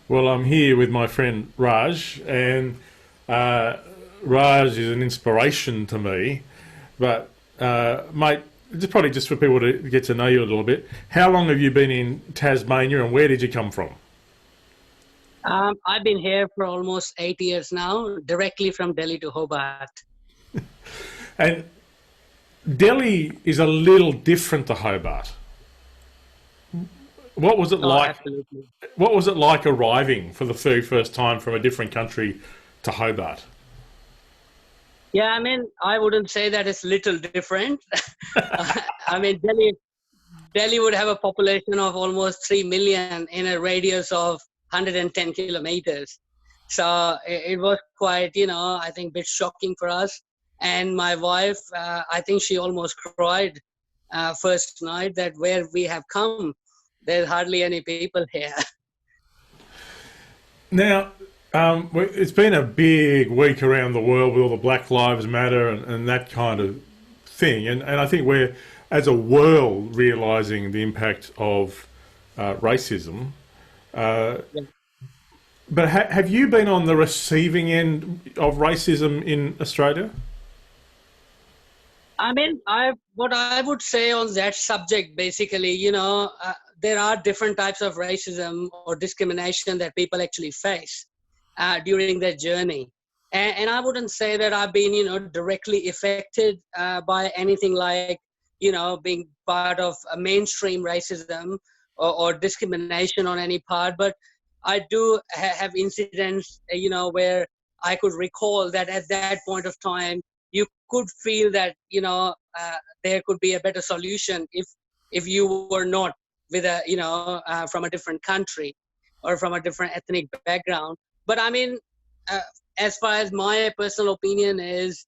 Well, I'm here with my friend Raj, and uh, Raj is an inspiration to me. But, mate, just probably just for people to get to know you a little bit, how long have you been in Tasmania and where did you come from? I've been here for almost 8 years now, directly from Delhi to Hobart. And Delhi is a little different to Hobart. What was it Oh, like? absolutely. What was it like arriving for the very first time from a different country to Hobart? Yeah, I mean, I wouldn't say that it's little different. I mean, Delhi would have a population of almost 3 million in a radius of 110 kilometers. So it was quite, I think, a bit shocking for us. And my wife, I think she almost cried first night that where we have come, there's hardly any people here. Now, it's been a big week around the world with all the Black Lives Matter and that kind of thing. And I think we're, as a world, realising the impact of racism. Uh, but have you been on the receiving end of racism in Australia? I mean, what I would say on that subject, basically, there are different types of racism or discrimination that people actually face during their journey, and I wouldn't say that I've been, directly affected by anything like, being part of a mainstream racism or discrimination on any part, but I do have incidents, where I could recall that at that point of time you could feel that there could be a better solution if you were not with a from a different country or from a different ethnic background. But I mean, uh, as far as my personal opinion is,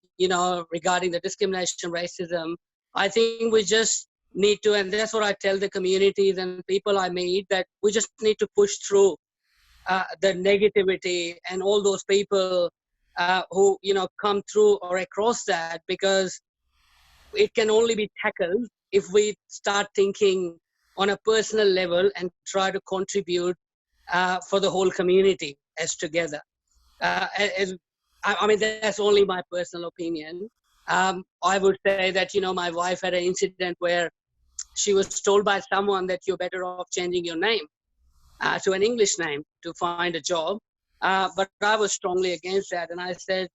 regarding the discrimination, racism, I think we just need to, and that's what I tell the communities and people I meet, that we just need to push through the negativity and all those people who come through or across that, because it can only be tackled if we start thinking on a personal level and try to contribute for the whole community as together. As, I mean, that's only my personal opinion. I would say that my wife had an incident where she was told by someone that you're better off changing your name to an English name to find a job. But I was strongly against that, and I said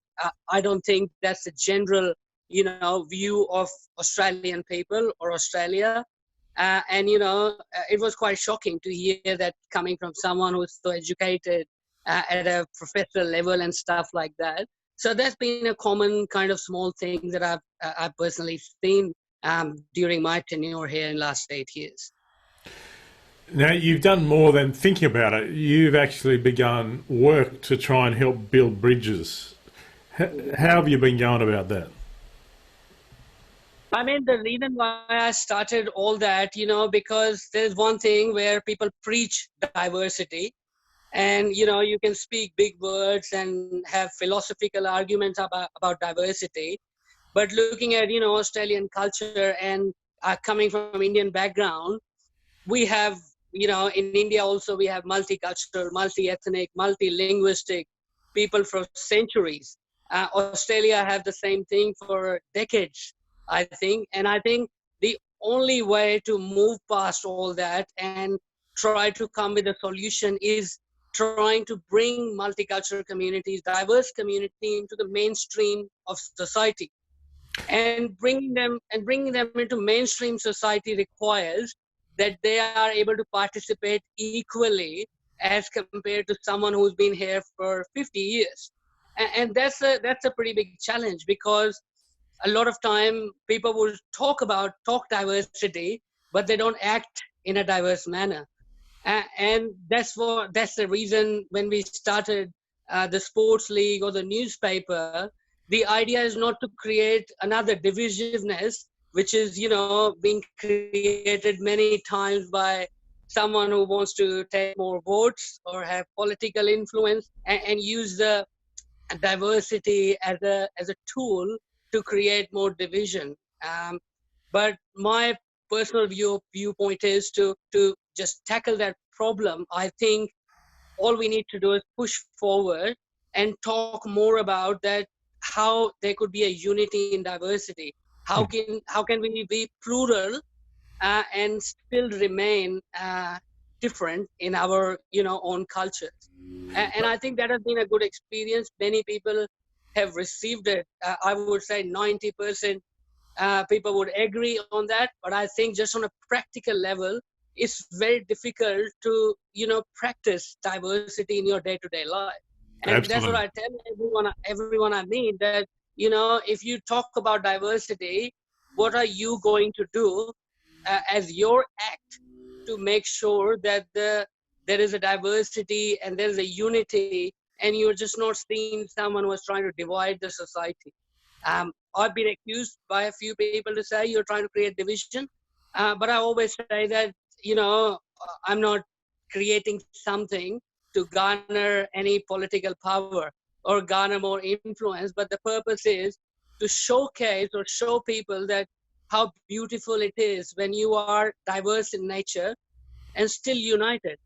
I don't think that's the general, view of Australian people or Australia. And it was quite shocking to hear that coming from someone who's so educated at a professor level and stuff like that. So that's been a common kind of small thing that I've personally seen during my tenure here in the last 8 years. Now, you've done more than thinking about it. You've actually begun work to try and help build bridges. How have you been going about that? I mean, the reason why I started all that, because there's one thing where people preach diversity, and you can speak big words and have philosophical arguments about diversity, but looking at Australian culture and coming from Indian background, we have, in India also we have multicultural, multi-ethnic, multi-linguistic people for centuries. Australia have the same thing for decades, I think. And I think the only way to move past all that and try to come with a solution is trying to bring multicultural communities, diverse community into the mainstream of society, and bringing them into mainstream society requires that they are able to participate equally as compared to someone who's been here for 50 years. And that's a pretty big challenge, because a lot of time people will talk diversity, but they don't act in a diverse manner. And that's the reason when we started the sports league or the newspaper, the idea is not to create another divisiveness, which is being created many times by someone who wants to take more votes or have political influence, and use the diversity as a tool to create more division. But my personal viewpoint is to just tackle that problem. I think all we need to do is push forward and talk more about that, how there could be a unity in diversity. How can we be plural and still remain different in our own cultures? And I think that has been a good experience. Many people have received it. I would say 90% people would agree on that. But I think just on a practical level, it's very difficult to practice diversity in your day-to-day life. And that's what Absolutely. I tell everyone I meet, that if you talk about diversity, what are you going to do as your act to make sure that there is a diversity and there is a unity, and you're just not seeing someone who is trying to divide the society. I've been accused by a few people to say you're trying to create division, but I always say that I'm not creating something to garner any political power or garner more influence, but the purpose is to showcase or show people that how beautiful it is when you are diverse in nature and still united.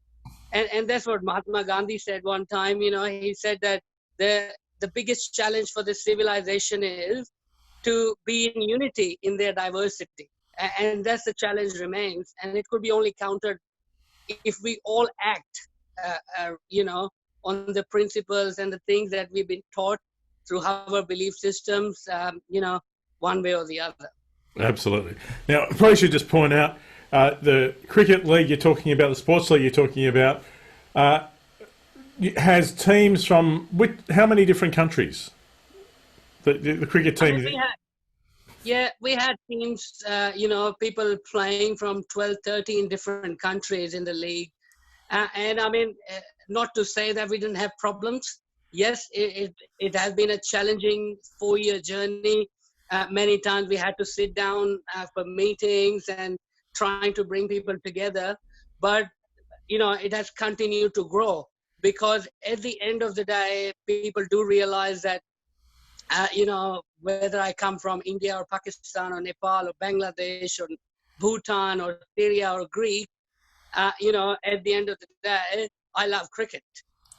And that's what Mahatma Gandhi said one time. He said that the biggest challenge for this civilization is to be in unity in their diversity. And that's the challenge remains. And it could be only countered if we all act, on the principles and the things that we've been taught through our belief systems, one way or the other. Absolutely. Now, I probably should just point out the cricket league you're talking about, the sports league you're talking about, has teams from how many different countries? The cricket team. We had teams, people playing from 12, 13 different countries in the league. And I mean, not to say that we didn't have problems. Yes, it has been a challenging 4-year journey. Many times we had to sit down for meetings and trying to bring people together. But, it has continued to grow, because at the end of the day, people do realize that, whether I come from India or Pakistan or Nepal or Bangladesh or Bhutan or Syria or Greek, at the end of the day, I love cricket.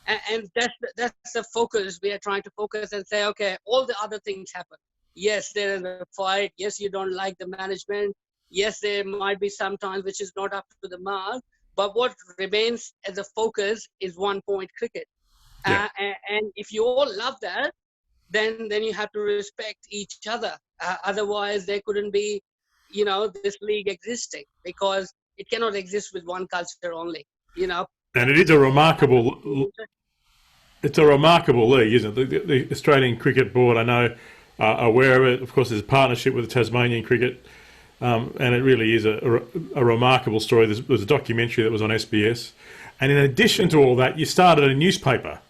And that's the focus. We are trying to focus and say, okay, all the other things happen. Yes, there is a fight. Yes, you don't like the management. Yes, there might be some times which is not up to the mark. But what remains as a focus is 1 point cricket. Yeah. And if you all love that, then you have to respect each other. Otherwise, there couldn't be, this league existing, because it cannot exist with one culture only. And it is a remarkable. It's a remarkable league, isn't it? The Australian Cricket Board, I know, are aware of it. Of course, there's a partnership with the Tasmanian Cricket, and it really is a remarkable story. There was a documentary that was on SBS, and in addition to all that, you started a newspaper.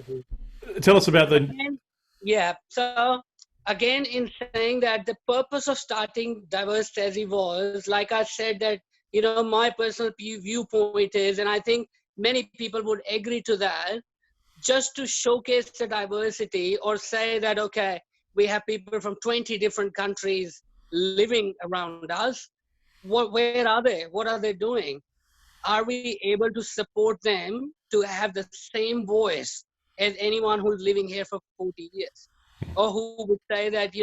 Mm-hmm. Tell us about the. Yeah. So again, in saying that the purpose of starting Diverse Tassie was, like I said, that my personal viewpoint is, and I think many people would agree to that, just to showcase the diversity, or say that, okay, we have people from 20 different countries living around us. Where are they? What are they doing? Are we able to support them to have the same voice as anyone who's living here for 40 years? Or who would say that,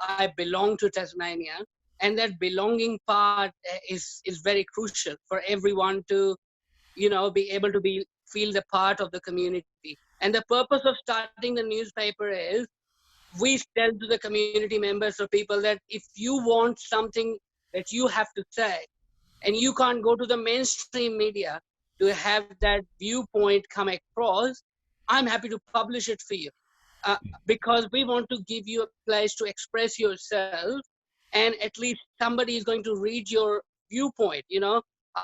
I belong to Tasmania, and that belonging part is very crucial for everyone to, be able to feel the part of the community. And the purpose of starting the newspaper is, we tell to the community members or people that if you want something that you have to say, and you can't go to the mainstream media to have that viewpoint come across, I'm happy to publish it for you. Because we want to give you a place to express yourself, and at least somebody is going to read your viewpoint.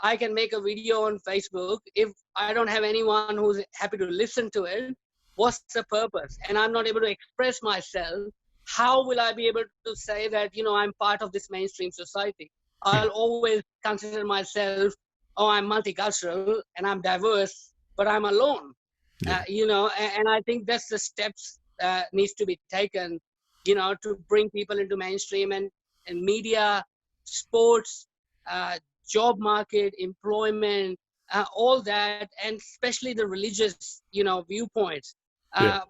I can make a video on Facebook. If I don't have anyone who's happy to listen to it, what's the purpose? And I'm not able to express myself. How will I be able to say that, I'm part of this mainstream society? I'll always consider myself, I'm multicultural and I'm diverse, but I'm alone. Yeah. And I think that's the steps needs to be taken, to bring people into mainstream and media, sports, job market, employment, all that, and especially the religious, viewpoints.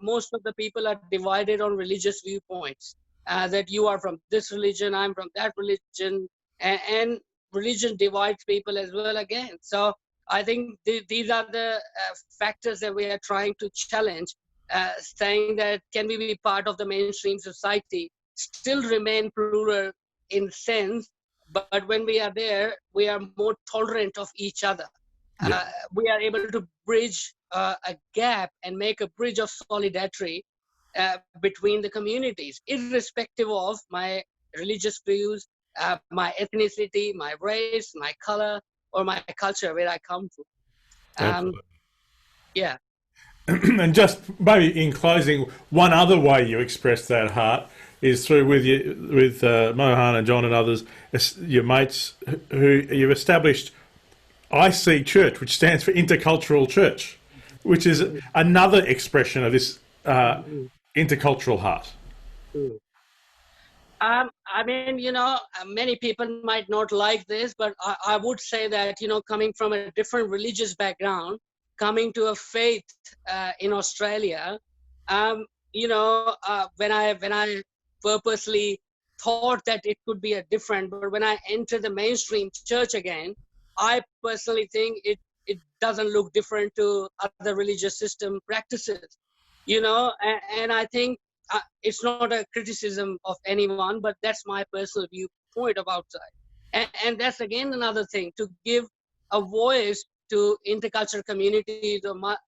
Most of the people are divided on religious viewpoints. That you are from this religion, I'm from that religion, and religion divides people as well again. So I think these are the factors that we are trying to challenge, saying that can we be part of the mainstream society, still remain plural in sense, but when we are there, we are more tolerant of each other. We are able to bridge a gap and make a bridge of solidarity between the communities, irrespective of my religious views, my ethnicity, my race, my color, or my culture, where I come from. Yeah. And just maybe in closing, one other way you express that heart is through with Mohan and John and others, your mates, who you've established IC Church, which stands for Intercultural Church, which is another expression of this intercultural heart. I mean, many people might not like this, but I would say that, coming from a different religious background, coming to a faith in Australia, when I purposely thought that it could be a different, but when I enter the mainstream church again, I personally think it doesn't look different to other religious system practices, and I think it's not a criticism of anyone, but that's my personal viewpoint of outside. And that's again another thing, to give a voice to intercultural communities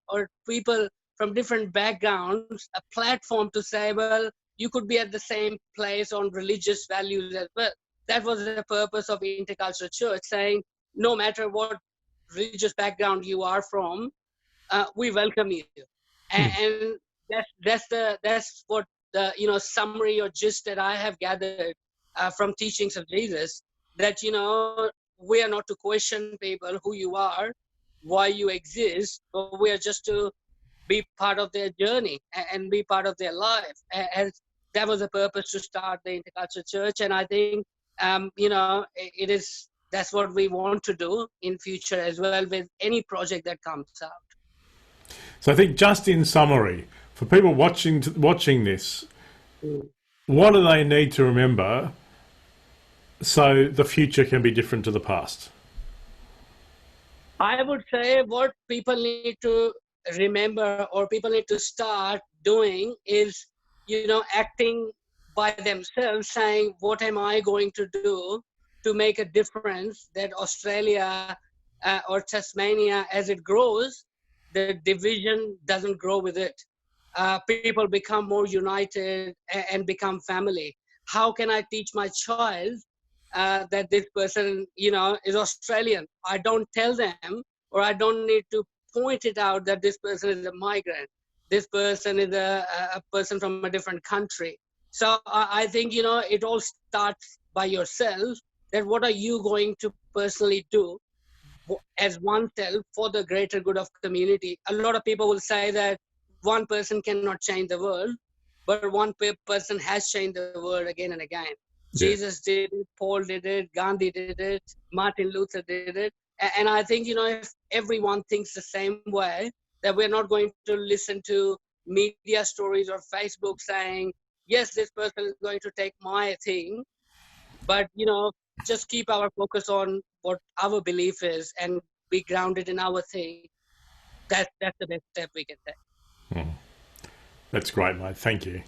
or people from different backgrounds, a platform to say, well, you could be at the same place on religious values as well. That was the purpose of Intercultural Church, saying no matter what religious background you are from, we welcome you. And that's what the summary or gist that I have gathered from teachings of Jesus, that we are not to question people who you are, why you exist, but we are just to be part of their journey and be part of their life. And that was the purpose to start the Intercultural Church. And I think that's what we want to do in future as well with any project that comes out. So I think, just in summary, for people watching this, what do they need to remember so the future can be different to the past? I would say what people need to remember, or people need to start doing, is, acting by themselves, saying, what am I going to do to make a difference that Australia or Tasmania, as it grows, the division doesn't grow with it. People become more united and become family. How can I teach my child that this person, is Australian? I don't tell them, or I don't need to point it out that this person is a migrant. This person is a person from a different country. So I think, it all starts by yourself, that what are you going to personally do as oneself for the greater good of community. A lot of people will say that one person cannot change the world, but one person has changed the world again and again. Yeah. Jesus did it, Paul did it, Gandhi did it, Martin Luther did it. And I think, if everyone thinks the same way, that we're not going to listen to media stories or Facebook saying, yes, this person is going to take my thing, but, just keep our focus on what our belief is and be grounded in our thing. That's the best step we can take. That's great, mate. Thank you.